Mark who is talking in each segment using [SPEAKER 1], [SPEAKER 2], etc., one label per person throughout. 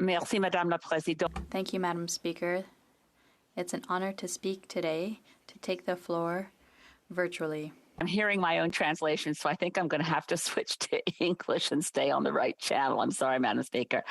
[SPEAKER 1] Merci, Madame la Présidente.
[SPEAKER 2] Thank you, Madam Speaker. It's an honor to speak today, to take the floor virtually.
[SPEAKER 1] I'm hearing my own translation, so I think I'm going to have to switch to English and stay on the right channel. I'm sorry, Madam Speaker.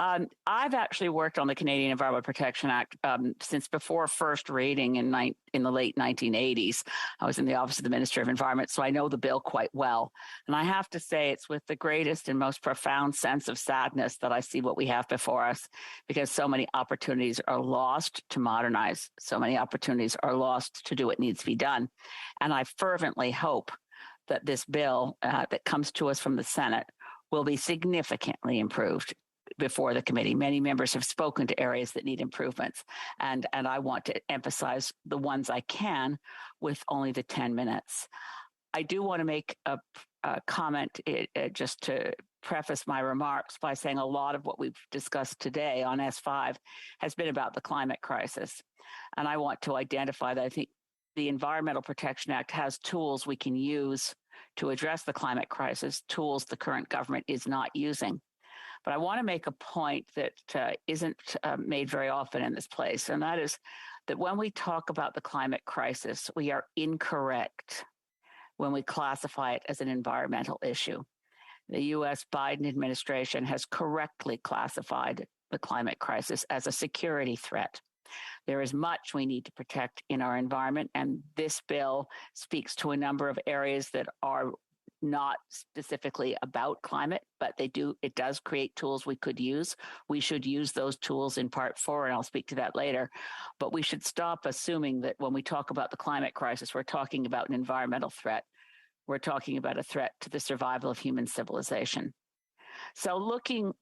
[SPEAKER 1] I've actually worked on the Canadian Environmental Protection Act since before first reading in the late 1980s. I was in the Office of the Minister of Environment, so I know the bill quite well. And I have to say it's with the greatest and most profound sense of sadness that I see what we have before us, because so many opportunities are lost to modernize. So many opportunities are lost to do what needs to be done. And I fervently hope that this bill that comes to us from the Senate will be significantly improved before the committee. Many members have spoken to areas that need improvements, and I want to emphasize the ones I can with only the 10 minutes. I do want to make a comment just to preface my remarks by saying a lot of what we've discussed today on S-5 has been about the climate crisis. And I want to identify that I think the Environmental Protection Act has tools we can use to address the climate crisis, tools the current government is not using. But I want to make a point that isn't made very often in this place, and that is that when we talk about the climate crisis, we are incorrect when we classify it as an environmental issue. The U.S. Biden administration has correctly classified the climate crisis as a security threat. There is much we need to protect in our environment, and this bill speaks to a number of areas that are not specifically about climate, but it does create tools we could use. We should use those tools in Part 4, and I'll speak to that later. But we should stop assuming that when we talk about the climate crisis, we're talking about an environmental threat. We're talking about a threat to the survival of human civilization. So looking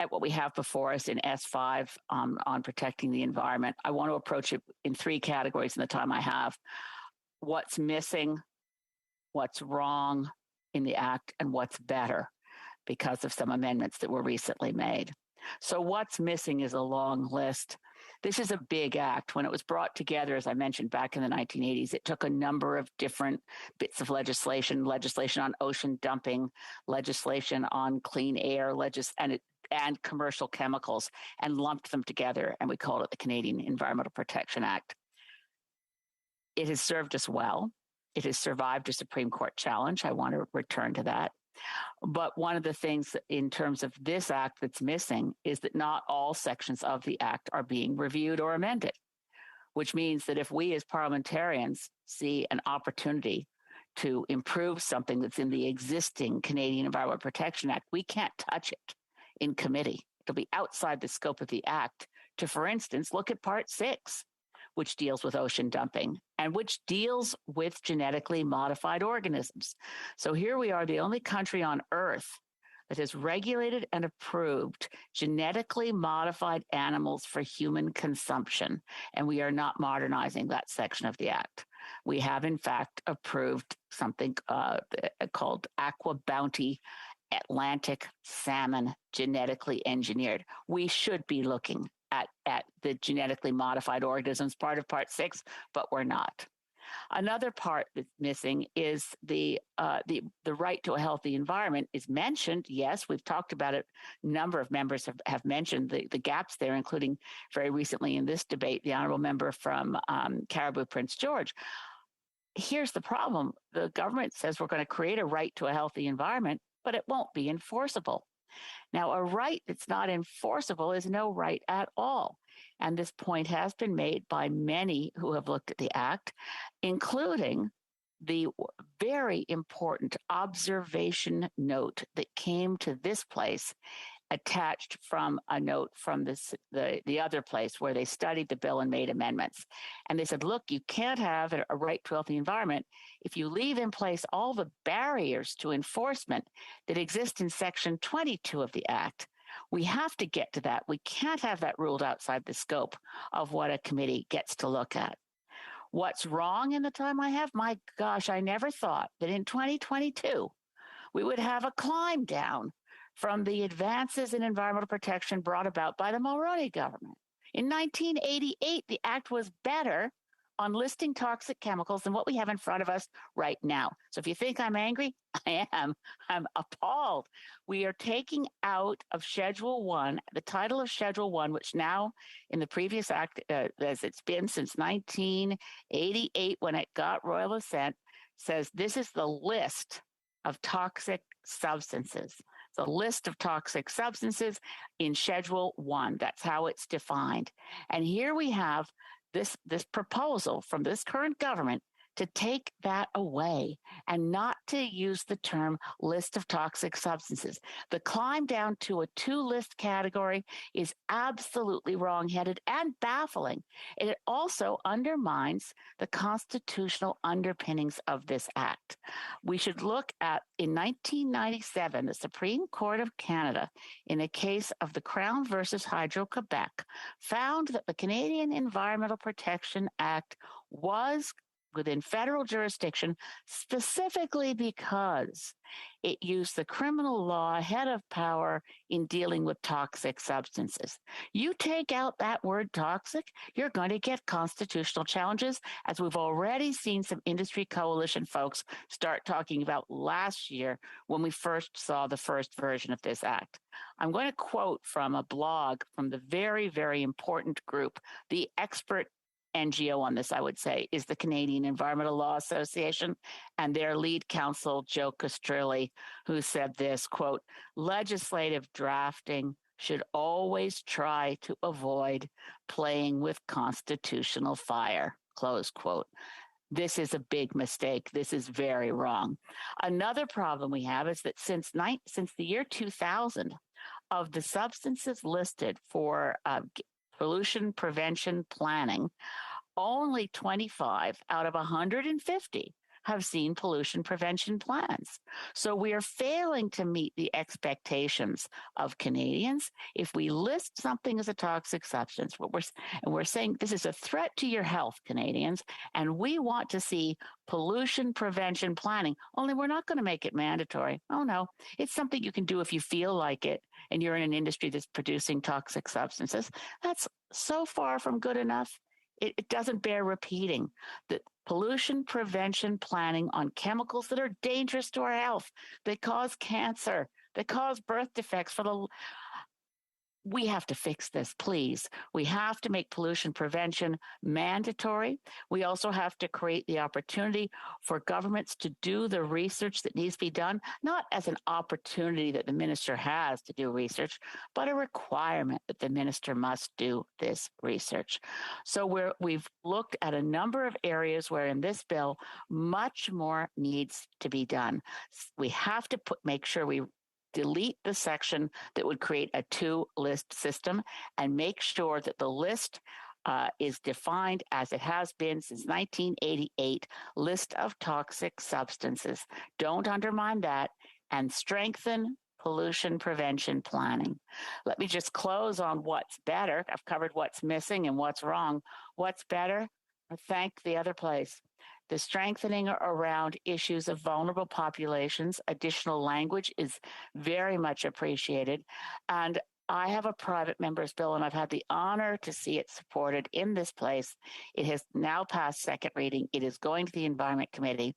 [SPEAKER 1] at what we have before us in S-5 on protecting the environment, I want to approach it in three categories in the time I have. What's missing, what's wrong in the act, and what's better because of some amendments that were recently made. So what's missing is a long list. This is a big act. When it was brought together, as I mentioned, back in the 1980s, it took a number of different bits of legislation on ocean dumping, legislation on clean air, and commercial chemicals, and lumped them together, and we called it the Canadian Environmental Protection Act. It has served us well. It has survived a Supreme Court challenge. I want to return to that. But one of the things in terms of this act that's missing is that not all sections of the act are being reviewed or amended, which means that if we as parliamentarians see an opportunity to improve something that's in the existing Canadian Environmental Protection Act, we can't touch it in committee. It'll be outside the scope of the act to, for instance, look at Part 6, which deals with ocean dumping and which deals with genetically modified organisms. So here we are, the only country on earth that has regulated and approved genetically modified animals for human consumption, and we are not modernizing that section of the act. We have, in fact, approved something called Aqua Bounty Atlantic salmon genetically engineered. We should be looking at the genetically modified organisms, part of Part 6, but we're not. Another part that's missing is the right to a healthy environment is mentioned. Yes, we've talked about it. A number of members have mentioned the gaps there, including very recently in this debate, the honorable member from Caribou Prince George. Here's the problem. The government says we're going to create a right to a healthy environment, but it won't be enforceable. Now, a right that's not enforceable is no right at all. And this point has been made by many who have looked at the act, including the very important observation note that came to this place attached from a note from the other place where they studied the bill and made amendments. And they said, look, you can't have a right to a healthy environment if you leave in place all the barriers to enforcement that exist in Section 22 of the Act. We have to get to that. We can't have that ruled outside the scope of what a committee gets to look at. What's wrong in the time I have? My gosh, I never thought that in 2022 we would have a climb down from the advances in environmental protection brought about by the Mulroney government. In 1988, the act was better on listing toxic chemicals than what we have in front of us right now. So if you think I'm angry, I am. I'm appalled. We are taking out of Schedule 1, the title of Schedule 1, which now in the previous act, as it's been since 1988 when it got royal assent, says this is the list of toxic substances. The list of toxic substances in Schedule 1. That's how it's defined. And here we have this proposal from this current government to take that away and not to use the term list of toxic substances. The climb down to a 2-list category is absolutely wrong-headed and baffling. It also undermines the constitutional underpinnings of this act. We should look at, in 1997, the Supreme Court of Canada, in a case of the Crown versus Hydro-Quebec, found that the Canadian Environmental Protection Act was within federal jurisdiction specifically because it used the criminal law ahead of power in dealing with toxic substances. You take out that word toxic, you're going to get constitutional challenges, as we've already seen some industry coalition folks start talking about last year when we first saw the first version of this act. I'm going to quote from a blog from the very, very important group, the expert NGO on this, I would say, is the Canadian Environmental Law Association, and their lead counsel, Joe Castrilli, who said this, quote, legislative drafting should always try to avoid playing with constitutional fire, close quote. This is a big mistake. This is very wrong. Another problem we have is that since the year 2000, of the substances listed for pollution prevention planning, only 25 out of 150 have seen pollution prevention plans. So we are failing to meet the expectations of Canadians. If we list something as a toxic substance, we're saying this is a threat to your health, Canadians, and we want to see pollution prevention planning, only we're not going to make it mandatory. Oh no, it's something you can do if you feel like it and you're in an industry that's producing toxic substances. That's so far from good enough. It doesn't bear repeating. That pollution prevention planning on chemicals that are dangerous to our health, they cause cancer, they cause birth defects we have to fix this, please. We have to make pollution prevention mandatory. We also have to create the opportunity for governments to do the research that needs to be done, not as an opportunity that the minister has to do research, but a requirement that the minister must do this research. So we've looked at a number of areas where in this bill, much more needs to be done. We have to make sure we delete the section that would create a 2-list system and make sure that the list is defined as it has been since 1988, list of toxic substances. Don't undermine that, and strengthen pollution prevention planning. Let me just close on what's better. I've covered what's missing and what's wrong. What's better? Thank the other place. The strengthening around issues of vulnerable populations, additional language is very much appreciated. And I have a private member's bill, and I've had the honor to see it supported in this place. It has now passed second reading. It is going to the Environment Committee.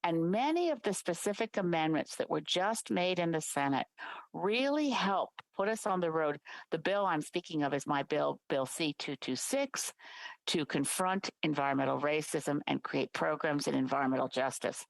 [SPEAKER 1] And many of the specific amendments that were just made in the Senate really help put us on the road. The bill I'm speaking of is my bill, Bill C-226, to confront environmental racism and create programs in environmental justice.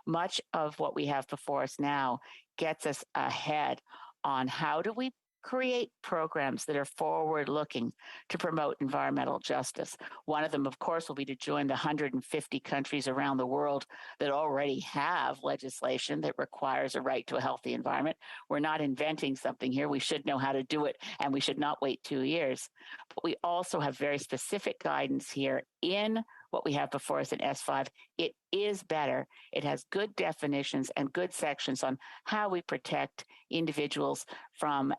[SPEAKER 1] Much of what we have before us now gets us ahead on how do we create programs that are forward-looking to promote environmental justice. One of them, of course, will be to join the 150 countries around the world that already have legislation that requires a right to a healthy environment. We're not inventing something here. We should know how to do it, and we should not wait 2 years. But we also have very specific guidance here in what we have before us in S-5. It is better. It has good definitions and good sections on how we protect individuals from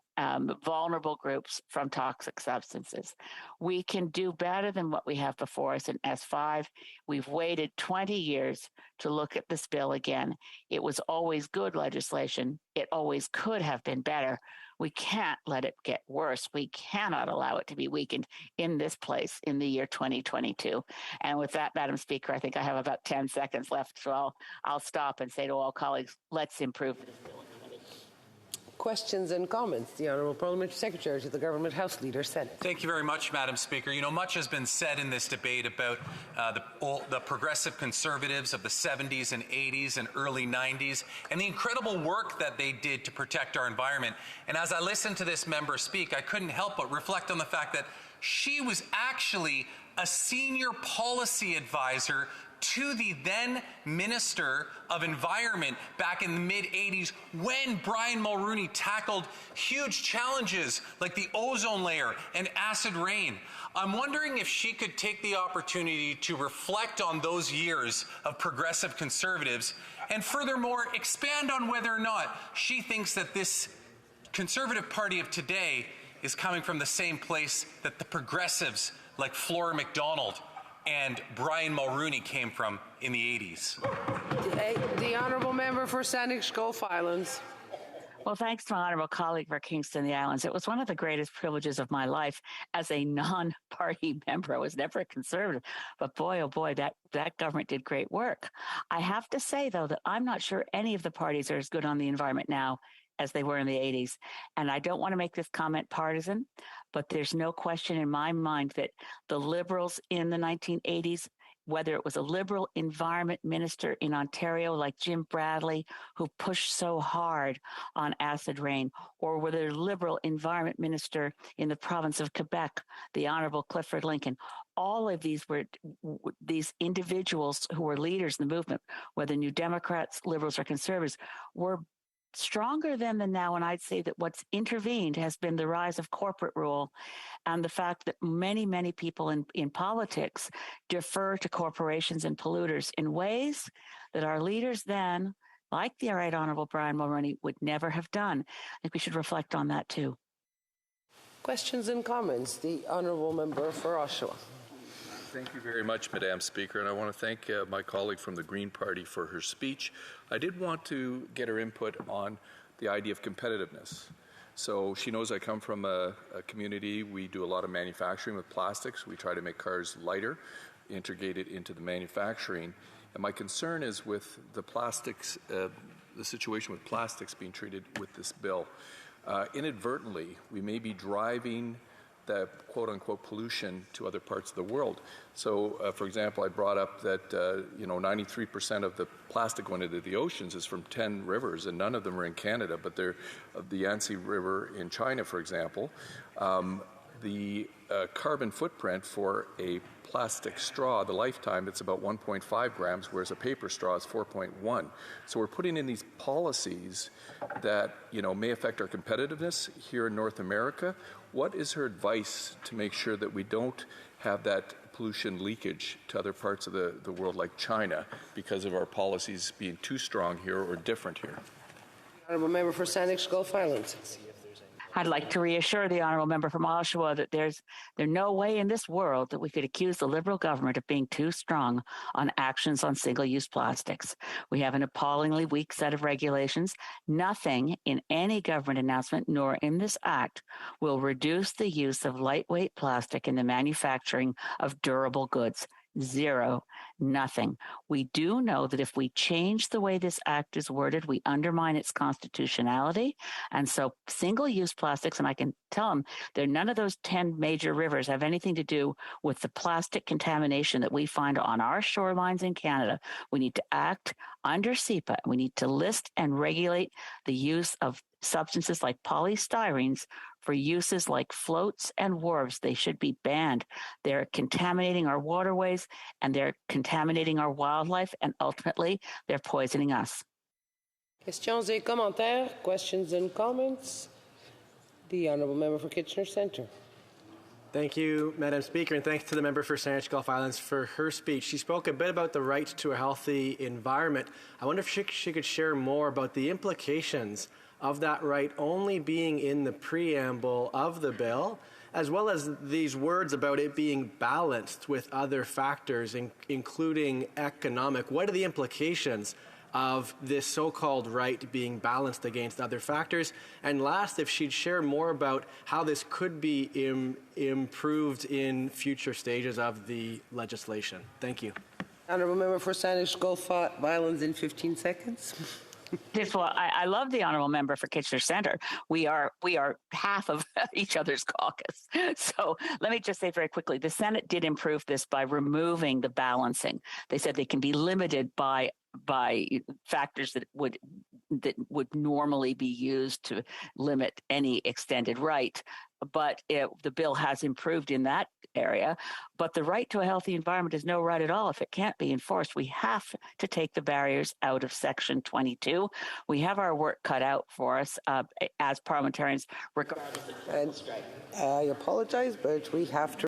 [SPEAKER 1] vulnerable groups from toxic substances. We can do better than what we have before us in S-5. We've waited 20 years to look at this bill again. It was always good legislation. It always could have been better. We can't let it get worse. We cannot allow it to be weakened in this place in the year 2022. And with that, Madam Speaker, I think I have about 10 seconds left, so I'll stop and say to all colleagues, let's improve this bill.
[SPEAKER 3] Questions and comments. The Honourable Parliamentary Secretary to the Government House Leader, Senate.
[SPEAKER 4] Thank you very much, Madam Speaker. You know, much has been said in this debate about the progressive conservatives of the 70s and 80s and early 90s and the incredible work that they did to protect our environment. And as I listened to this member speak, I couldn't help but reflect on the fact that she was actually a senior policy advisor to the then Minister of Environment back in the mid-80s when Brian Mulroney tackled huge challenges like the ozone layer and acid rain. I'm wondering if she could take the opportunity to reflect on those years of progressive conservatives and furthermore expand on whether or not she thinks that this Conservative Party of today is coming from the same place that the progressives like Flora MacDonald and Brian Mulroney came from in the 80s.
[SPEAKER 3] The Honourable Member for Saanich Gulf Islands.
[SPEAKER 1] Well, thanks to my honorable colleague for Kingston, the Islands. It was one of the greatest privileges of my life as a non-party member. I was never a conservative, but boy, oh boy, that government did great work. I have to say, though, that I'm not sure any of the parties are as good on the environment now as they were in the 80s. And I don't want to make this comment partisan, but there's no question in my mind that the Liberals in the 1980s, whether it was a Liberal environment minister in Ontario like Jim Bradley, who pushed so hard on acid rain, or whether a Liberal environment minister in the province of Quebec, the Honourable Clifford Lincoln, all of these were these individuals who were leaders in the movement, whether New Democrats, Liberals, or Conservatives, were stronger then than now. And I'd say that what's intervened has been the rise of corporate rule and the fact that many, many people in politics defer to corporations and polluters in ways that our leaders then, like the Right Honourable Brian Mulroney, would never have done. I think we should reflect on that too.
[SPEAKER 3] Questions and comments. The Honourable Member for Oshawa.
[SPEAKER 5] Thank you very much, Madam Speaker, and I want to thank my colleague from the Green Party for her speech. I did want to get her input on the idea of competitiveness. So she knows I come from a community, we do a lot of manufacturing with plastics. We try to make cars lighter, integrate it into the manufacturing. And my concern is with the plastics, the situation with plastics being treated with this bill. Inadvertently, we may be driving the quote-unquote pollution to other parts of the world. So, for example, I brought up that 93% of the plastic going into the oceans is from 10 rivers, and none of them are in Canada, but they're the Yangtze River in China, for example. The carbon footprint for a plastic straw, the lifetime, it's about 1.5 grams, whereas a paper straw is 4.1. So we're putting in these policies that may affect our competitiveness here in North America. What is her advice to make sure that we don't have that pollution leakage to other parts of the world like China because of our policies being too strong here or different here?
[SPEAKER 3] Honourable Member for Saanich Gulf Islands.
[SPEAKER 1] I'd like to reassure the honourable member from Oshawa that there's no way in this world that we could accuse the Liberal government of being too strong on actions on single-use plastics. We have an appallingly weak set of regulations. Nothing in any government announcement nor in this act will reduce the use of lightweight plastic in the manufacturing of durable goods. Zero, nothing. We do know that if we change the way this act is worded, we undermine its constitutionality. And so single-use plastics, and I can tell them, none of those 10 major rivers have anything to do with the plastic contamination that we find on our shorelines in Canada. We need to act under CEPA. We need to list and regulate the use of substances like polystyrenes for uses like floats and wharves. They should be banned. They're contaminating our waterways and they're contaminating our wildlife, and ultimately they're poisoning us.
[SPEAKER 3] Questions et commentaires, questions and comments. The Honourable Member for Kitchener Centre.
[SPEAKER 6] Thank you, Madam Speaker, and thanks to the member for Saanich Gulf Islands for her speech. She spoke a bit about the right to a healthy environment. I wonder if she could share more about the implications of that right only being in the preamble of the bill, as well as these words about it being balanced with other factors, including economic. What are the implications of this so-called right being balanced against other factors? And last, if she'd share more about how this could be improved in future stages of the legislation. Thank you.
[SPEAKER 3] Honourable Member for Saanich Gulf Islands in 15 seconds.
[SPEAKER 1] Well, I love the honourable member for Kitchener Centre. We are half of each other's caucus. So let me just say very quickly, the Senate did improve this by removing the balancing. They said they can be limited by factors that would normally be used to limit any extended right. But the bill has improved in that area. But the right to a healthy environment is no right at all if it can't be enforced. We have to take the barriers out of Section 22. We have our work cut out for us as parliamentarians, regardless of strike.
[SPEAKER 3] I apologize, but we have to